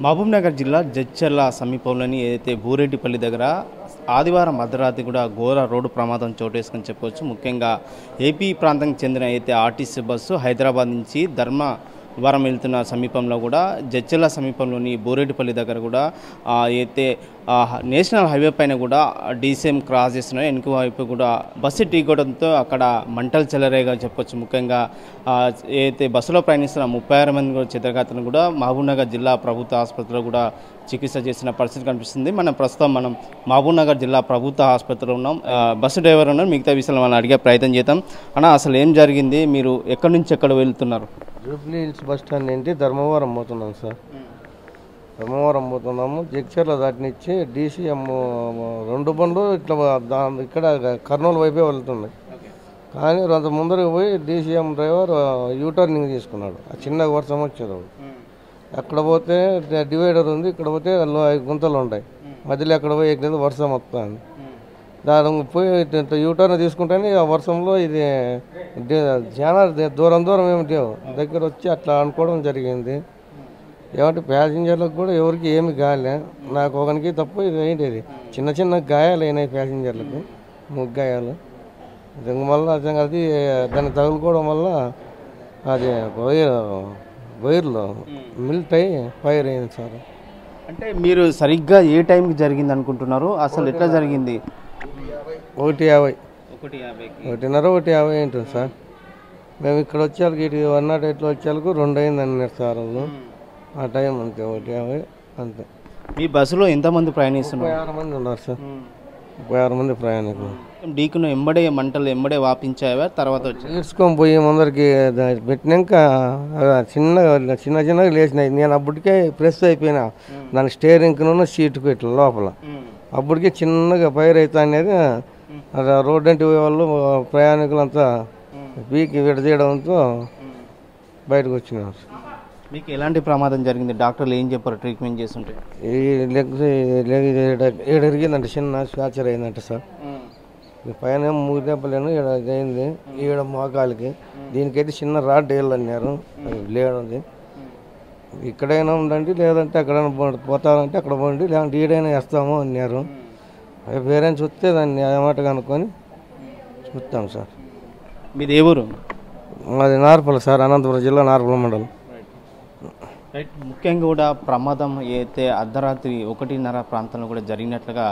మహబూబ్నగర్ జిల్లా జడ్చర్ల సమీపంలోని ఏదైతే బూరెడ్డిపల్లి దగ్గర ఆదివారం అర్ధరాత్రి కూడా ఘోర రోడ్డు ప్రమాదం చోటేసుకొని చెప్పవచ్చు. ముఖ్యంగా ఏపీ ప్రాంతానికి చెందిన అయితే ఆర్టీసీ బస్సు హైదరాబాద్ నుంచి ధర్మవరం వెళ్తున్న సమీపంలో కూడా జడ్చర్ల సమీపంలోని బూరెడ్డిపల్లి దగ్గర కూడా అయితే నేషనల్ హైవే పైన కూడా డీసీఎం క్రాస్ చేస్తున్నాయి. వెనుక వైపు కూడా బస్సు ఢీకొనడంతో అక్కడ మంటలు చెలరేగా చెప్పొచ్చు. ముఖ్యంగా ఏదైతే బస్సులో ప్రయాణిస్తున్న 36 మంది కూడా చిత్రగాతను కూడా మహబూబ్నగర్ జిల్లా ప్రభుత్వ ఆసుపత్రిలో కూడా చికిత్స చేసిన పరిస్థితి కనిపిస్తుంది. ప్రస్తుతం మహబూబ్నగర్ జిల్లా ప్రభుత్వ ఆసుపత్రిలో ఉన్నాం. బస్సు డ్రైవర్ ఉన్నాం. మిగతా విషయాలు మనం అడిగే ప్రయత్నం చేద్దాం. అన్న, అసలు ఏం జరిగింది? మీరు ఎక్కడి నుంచి ఎక్కడ వెళ్తున్నారు? జూబ్లీ హిల్స్ బస్ స్టాండ్ ఏంటి ధర్మవరం పోతున్నాం సార్. ధర్మవరం పోతున్నాము. జగ్చర్ల దాటినిచ్చి డీసీఎం 2 బండ్లు ఇట్లా ఇక్కడ కర్నూలు వైపే వెళ్తున్నాయి. కానీ అంత ముందరకు పోయి డీసీఎం డ్రైవర్ యూటర్నింగ్ తీసుకున్నాడు. ఆ చిన్న వర్షం వచ్చేది. అక్కడ పోతే డివైడర్ ఉంది, ఇక్కడ పోతే గుంతలు ఉంటాయి. మధ్యలో ఎక్కడ పోయి ఎక్కినది వర్షం వస్తుంది. దాని పోయి యూటర్న్ తీసుకుంటేనే ఆ వర్షంలో ఇది చాలా దూరం ఏమి లేవు, దగ్గర వచ్చి అట్లా అనుకోవడం జరిగింది. ఏమంటే ప్యాసింజర్లకు కూడా ఎవరికి ఏమి గాయలే, నాకు ఒకరికి తప్ప ఇది ఏంటిది చిన్న గాయాలు అయినాయి ప్యాసింజర్లకు, 3 గాయాలు. మళ్ళీ అది దాన్ని తగులుకోవడం వల్ల అది వైర్లో మిల్ట్ అయ్యి ఫైర్ అయింది సార్. అంటే మీరు సరిగ్గా ఏ టైంకి జరిగింది అనుకుంటున్నారు? అసలు ఎట్లా జరిగింది? 1:50 1:50 ఉంటుంది సార్. మేము ఇక్కడ వచ్చేళ్ళకి ఇటు 108లో వచ్చేళ్ళకు 2 అయింది అన్నారు సార్ వాళ్ళు. ఆ టైం అంతే 1:50 అంతే. మీ బస్సులో ఎంతమంది ప్రయాణిస్తున్నారు? 36 మంది ఉన్నారు సార్. 36 మంది ప్రయాణికులు. డీకును మంటలు ఎంబడే వాపించావా? తర్వాత వచ్చి ఈడ్చుకొని పోయి ముందరికి పెట్టినాక చిన్నగా లేచినాయి. నేను అప్పటికే ప్రెస్ అయిపోయినా దాని స్టీరింగ్ను సీటుకు ఇట్లా లోపల. అప్పటికే చిన్నగా ఫైర్ అవుతా అనేది రోడ్డు అంటే వాళ్ళు ప్రయాణికులంతా పీకి విడదీయడంతో బయటకు వచ్చినారు. మీకు ఎలాంటి ప్రమాదం జరిగింది? డాక్టర్లు ఏం చెప్పారు ట్రీట్మెంట్ చేస్తుంటే? ఈ లెగ్ ఎరిగిందంటే చిన్న ఫ్రాక్చర్ అయిందంట సార్. పైన 3 దెబ్బలేను అయింది ఈడ మోకాలికి. దీనికైతే చిన్న రాడ్ వేయాలన్నారు, లేదండి. ఇక్కడైనా ఉండండి, లేదంటే ఎక్కడైనా పోతారంటే అక్కడ పోండి, లేదంటే ఈడైనా వేస్తాము అన్నారు. వేరే చూస్తే దాన్ని ఏమాట కనుక్కొని చూస్తాం సార్. మీది ఏ ఊరు? మాది నార్పల సార్, అనంతపురం జిల్లా నార్పల మండలం. ముఖ్యంగా కూడా ప్రమాదం అయితే అర్ధరాత్రి 1:30 ప్రాంతంలో కూడా జరిగినట్లుగా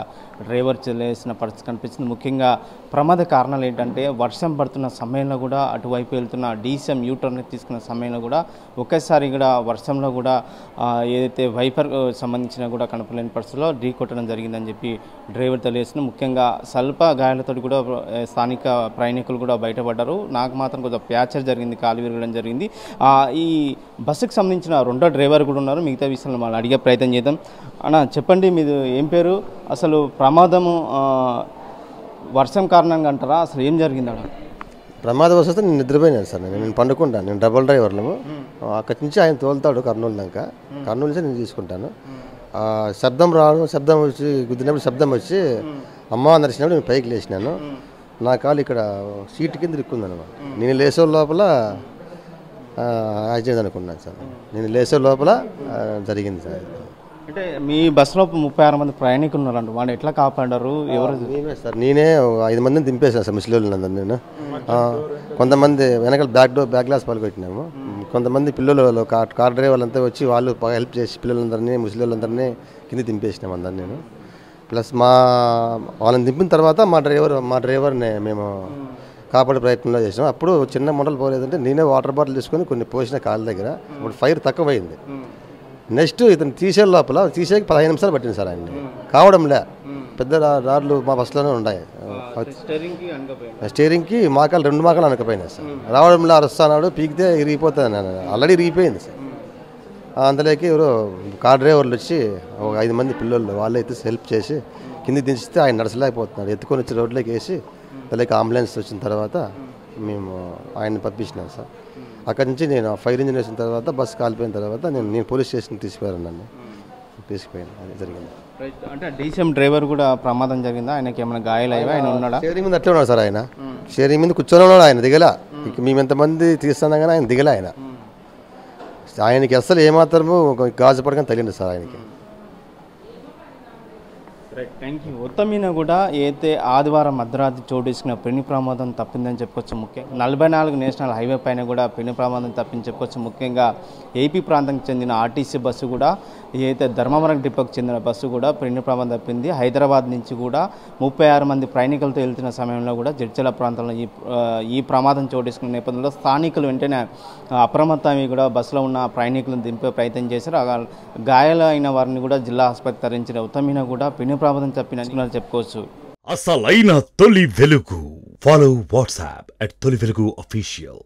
డ్రైవర్ చేసిన పరిస్థితి కనిపిస్తుంది. ముఖ్యంగా ప్రమాద కారణాలు ఏంటంటే వర్షం పడుతున్న సమయంలో కూడా అటువైపు వెళ్తున్న డీసీఎం యూటర్న్ తీసుకున్న సమయంలో కూడా ఒకేసారి కూడా వర్షంలో కూడా ఏదైతే వైపర్ సంబంధించిన కూడా కనపలేని పరిస్థితుల్లో ఢీ కొట్టడం జరిగిందని చెప్పి డ్రైవర్ తెలియజేస్తుంది. ముఖ్యంగా స్వల్ప గాయాలతో కూడా స్థానిక ప్రయాణికులు కూడా బయటపడ్డారు. నాకు మాత్రం కొంచెం ప్యాచర్ జరిగింది, కాలు విరగడం జరిగింది. ఈ బస్సుకు సంబంధించిన 2 డ్రైవర్ కూడా ఉన్నారు. మిగతా విషయాలు మనం అడిగే ప్రయత్నం చేద్దాం. అన్న, చెప్పండి, మీది ఏం పేరు? అసలు ప్రమాదము వర్షం కారణంగా అంటారా? అసలు ఏం జరిగింది అన్న? ప్రమాదం వస్తే నేను నిద్రపోయినాను సార్. నేను పండుకుంటాను. నేను డబుల్ డ్రైవర్లము. అక్కడి నుంచి ఆయన తోలుతాడు కర్నూలు దాకా. కర్నూలు నుంచి నేను తీసుకుంటాను. శబ్దం వచ్చి గుద్దినప్పుడు శబ్దం వచ్చి అమ్మ నడిచినప్పుడు నేను పైకి లేచినాను. నా కాలు ఇక్కడ సీటు కింద ఇరుక్కుందనమాట. నేను లేసే లోపల యాక్సిడెంట్ అనుకున్నాను సార్. నేను లేసే లోపల జరిగింది సార్. అంటే మీ బస్సులో 36 మంది ప్రయాణికులు ఉన్నారంట, వాళ్ళు ఎట్లా కాపాడారు? ఎవరు? నేనే సార్. నేనే 5 మందిని దింపేసాను సార్, ముసలిళ్ళందరూ. నేను కొంతమంది వెనకాల బ్యాక్ గ్లాస్ పలుకొట్టినాము. కొంతమంది పిల్లలు కార్ డ్రైవర్లు అంతా వచ్చి వాళ్ళు హెల్ప్ చేసి పిల్లలందరినీ ముసలిళ్ళందరినీ కింద దింపేసినాం అందరినీ నేను. ప్లస్ వాళ్ళని దింపిన తర్వాత మా డ్రైవర్ని మేము కాపాడే ప్రయత్నంలో చేసినాం. అప్పుడు చిన్న మంటలు పోలేదంటే నేనే వాటర్ బాటిల్ తీసుకొని కొన్ని పోసిన కాళ్ళ దగ్గర. ఇప్పుడు ఫైర్ తక్కువైంది. నెక్స్ట్ ఇతను తీసేకి 15 నిమిషాలు పట్టింది సార్. ఆయన్ని కావడంలే. పెద్ద రాడ్లు మా బస్సులోనే ఉన్నాయి. స్టీరింగ్కి 2 మాకాలు అనకపోయినాయి సార్. రావడంలో అరుస్తున్నాడు, పీకితే ఇరిగిపోతుంది. ఆల్రెడీ ఇరిగిపోయింది సార్. అందులోకి ఎవరో కార్ డ్రైవర్లు వచ్చి 5 మంది పిల్లలు వాళ్ళే అయితే హెల్ప్ చేసి కింద దించితే ఆయన నడచలేకపోతున్నాడు. ఎత్తుకొని వచ్చి రోడ్లోకి వేసి దానికి అంబులెన్స్ వచ్చిన తర్వాత మేము ఆయన్ని పంపించినాం సార్. అక్కడి నుంచి నేను ఫైర్ ఇంజిన్ వేసిన తర్వాత బస్సు కాలిపోయిన తర్వాత నేను పోలీస్ స్టేషన్కి తీసుకుపోయాను. అది జరిగింది. అంటే డీసీఎం డ్రైవర్ కూడా ప్రమాదం జరిగిందా? ఆయనకి ఏమైనా గాయాలయ్యా? ఆయన ఉన్నాడా? స్టీరింగ్ మీద అట్లే ఉన్నాడు సార్. ఆయన స్టీరింగ్ మీద కూర్చొని ఉన్నాడు. ఆయన దిగలా. మేము ఎంతమంది తీస్తున్నాం కానీ ఆయన దిగలే. ఆయన ఆయనకి అస్సలు ఏమాత్రము గాజు పడకని తెలియదు సార్ ఆయనకి. Thank you. మొత్తం మీద కూడా అయితే ఆదివారం అర్ధరాత్రి చోటు చేసుకున్న పెను ప్రమాదం తప్పిందని చెప్పుకోవచ్చు. ముఖ్యంగా 44 నేషనల్ హైవే పైన కూడా పెను ప్రమాదం తప్పింది చెప్పుకోవచ్చు. ముఖ్యంగా ఏపీ ప్రాంతానికి చెందిన ఆర్టీసీ బస్సు కూడా ఏదైతే ధర్మవరం డిపోకి చెందిన బస్సు కూడా పెను ప్రమాదం తప్పింది. హైదరాబాద్ నుంచి కూడా 36 మంది ప్రయాణికులతో వెళ్తున్న సమయంలో కూడా జడ్చర్ల ప్రాంతంలో ఈ ప్రమాదం చోటు చేసుకున్న నేపథ్యంలో స్థానికులు వెంటనే అప్రమత్తమై కూడా బస్సులో ఉన్న ప్రయాణికులను దింపే ప్రయత్నం చేశారు. గాయాలైన వారిని కూడా జిల్లా ఆసుపత్రికి తరలించిన. ఉత్తమైన కూడా పెను ప్రమాదం తప్పిన చెప్పుకోవచ్చు. అసలైన తొలి వెలుగు. ఫాలో వాట్సాప్ @తొలి వెలుగు official.